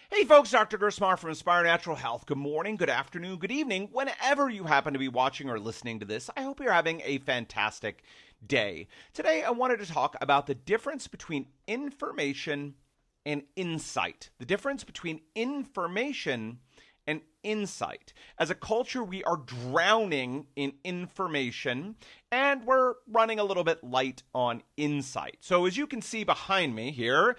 Hey folks, Dr. Gerstmar from Inspire Natural Health. Good morning, good afternoon, good evening, whenever you happen to be watching or listening to this. I hope you're having a fantastic day. Today, I wanted to talk about the difference between information and insight. The difference between information and insight. As a culture, we are drowning in information and we're running a little bit light on insight. So as you can see behind me here,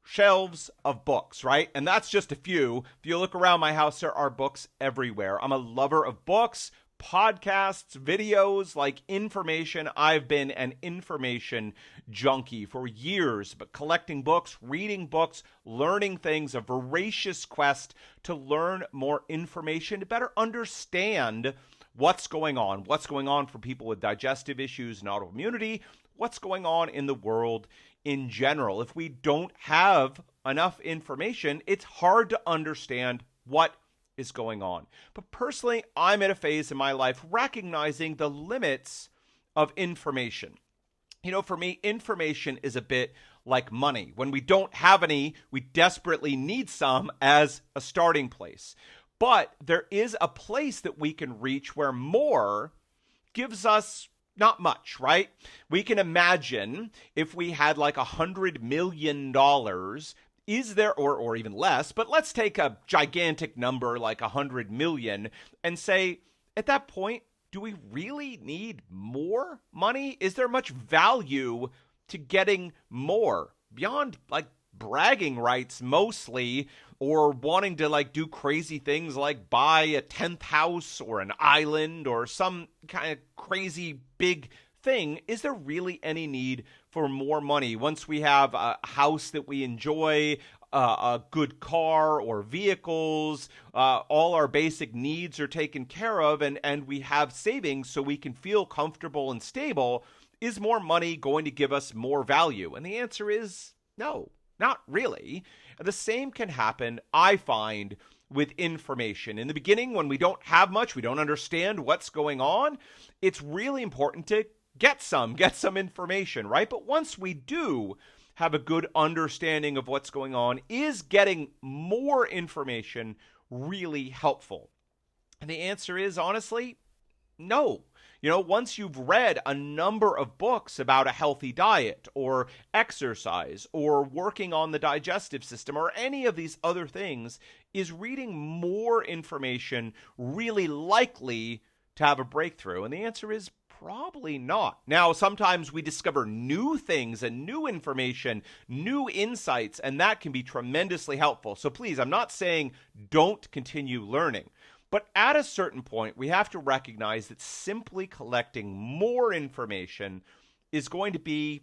shelves of books, right? And that's just a few. If you look around my house, there are books everywhere. I'm a lover of books, podcasts, videos, like information. I've been an information junkie for years, but collecting books, reading books, learning things, a voracious quest to learn more information, to better understand what's going on for people with digestive issues and autoimmunity, what's going on in the world in general. If we don't have enough information, it's hard to understand what is going on. But personally, I'm at a phase in my life recognizing the limits of information. You know, for me, information is a bit like money. When we don't have any, we desperately need some as a starting place. But there is a place that we can reach where more gives us not much, right? We can imagine if we had like $100 million, is there, or even less, but let's take a gigantic number like 100 million and say, at that point, do we really need more money? Is there much value to getting more beyond like bragging rights mostly, or wanting to like do crazy things like buy a 10th house or an island or some kind of crazy big thing? Is there really any need for more money once we have a house that we enjoy, a good car or vehicles, all our basic needs are taken care of, and we have savings so we can feel comfortable and stable? Is more money going to give us more value? And the answer is no, not really. The same can happen, I find, with information. In the beginning, when we don't have much, we don't understand what's going on, it's really important to get some information, right? But once we do have a good understanding of what's going on, is getting more information really helpful? And the answer is, honestly, no. You know, once you've read a number of books about a healthy diet or exercise or working on the digestive system or any of these other things, is reading more information really likely to have a breakthrough? And the answer is probably not. Now, sometimes we discover new things and new information, new insights, and that can be tremendously helpful. So please, I'm not saying don't continue learning. But at a certain point, we have to recognize that simply collecting more information is going to be,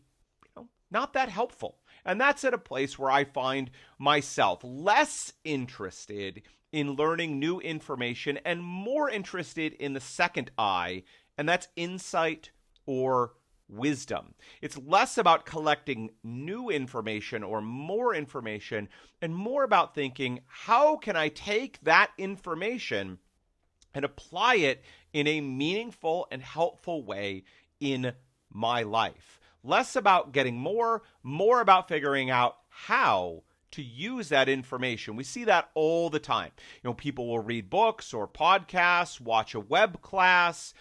not that helpful. And that's at a place where I find myself less interested in learning new information and more interested in the second I, and that's insight or wisdom. It's less about collecting new information or more information and more about thinking, how can I take that information and apply it in a meaningful and helpful way in my life? Less about getting more about figuring out how to use that information. We see that all the time. You know, people will read books or podcasts, watch a web class,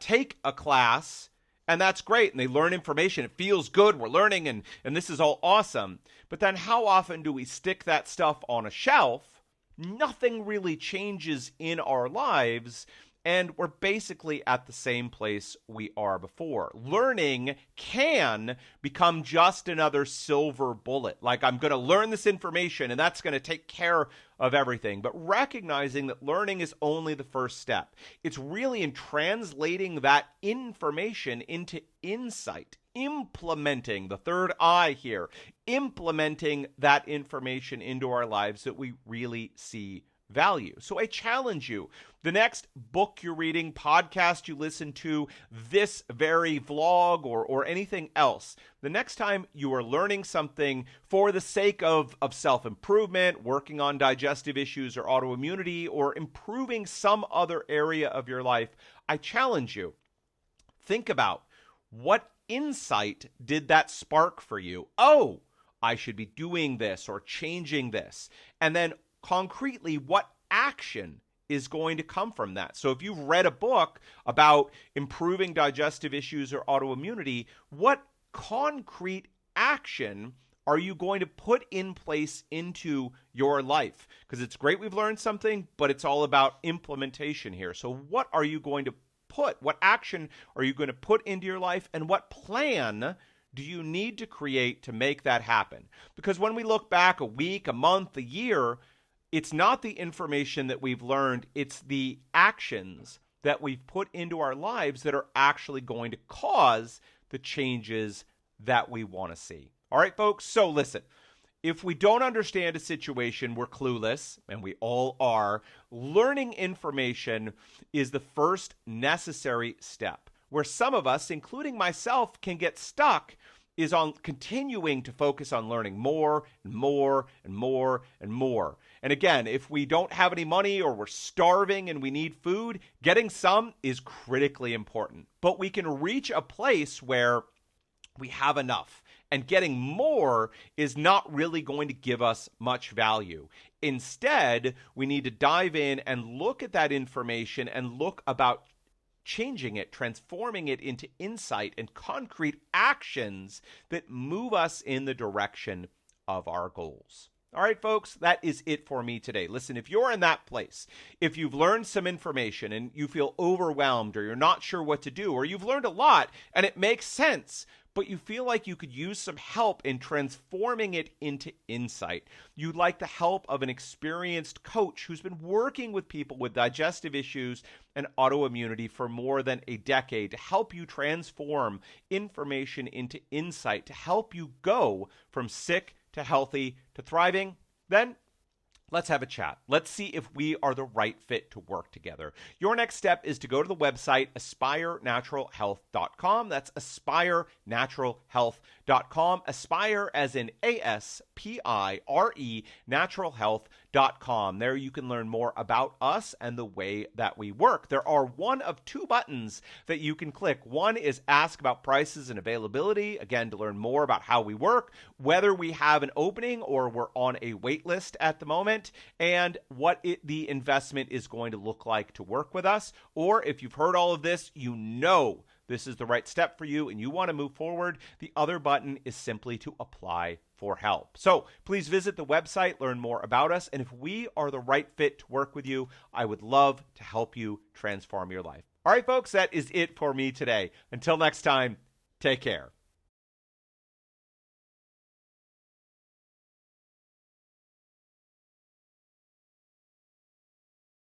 take a class, and that's great. And they learn information. It feels good. We're learning, and this is all awesome. But then how often do we stick that stuff on a shelf? Nothing really changes in our lives, and we're basically at the same place we are before. Learning can become just another silver bullet. Like, I'm going to learn this information, and that's going to take care of everything. But recognizing that learning is only the first step. It's really in translating that information into insight, implementing the third I here, implementing that information into our lives that we really see value. So I challenge you, the next book you're reading, podcast you listen to, this very vlog or anything else, the next time you are learning something for the sake of self-improvement, working on digestive issues or autoimmunity, or improving some other area of your life, I challenge you, think about what insight did that spark for you? Oh, I should be doing this or changing this. And then concretely, what action is going to come from that. So if you've read a book about improving digestive issues or autoimmunity, what concrete action are you going to put in place into your life? Because it's great we've learned something, but it's all about implementation here. So what are you going to what action are you going to put into your life, and what plan do you need to create to make that happen? Because when we look back a week, a month, a year, it's not the information that we've learned, it's the actions that we've put into our lives that are actually going to cause the changes that we want to see. All right, folks, so listen. If we don't understand a situation, we're clueless, and we all are. Learning information is the first necessary step. Where some of us, including myself, can get stuck is on continuing to focus on learning more and more and more and more. And again, if we don't have any money or we're starving and we need food, getting some is critically important. But we can reach a place where we have enough. And getting more is not really going to give us much value. Instead, we need to dive in and look at that information and look about changing it, transforming it into insight and concrete actions that move us in the direction of our goals. All right, folks, that is it for me today. Listen, if you're in that place, if you've learned some information and you feel overwhelmed or you're not sure what to do, or you've learned a lot and it makes sense, but you feel like you could use some help in transforming it into insight. You'd like the help of an experienced coach who's been working with people with digestive issues and autoimmunity for more than a decade to help you transform information into insight, to help you go from sick to healthy to thriving, then let's have a chat. Let's see if we are the right fit to work together. Your next step is to go to the website aspirenaturalhealth.com. That's aspirenaturalhealth.com. Aspire as in ASPIRE, naturalhealth.com. There you can learn more about us and the way that we work. There are one of two buttons that you can click. One is ask about prices and availability, again, to learn more about how we work, whether we have an opening or we're on a wait list at the moment, and what the investment is going to look like to work with us. Or if you've heard all of this, you know this is the right step for you and you want to move forward, the other button is simply to apply for help. So please visit the website, learn more about us, and if we are the right fit to work with you, I would love to help you transform your life. All right, folks, that is it for me today. Until next time, take care.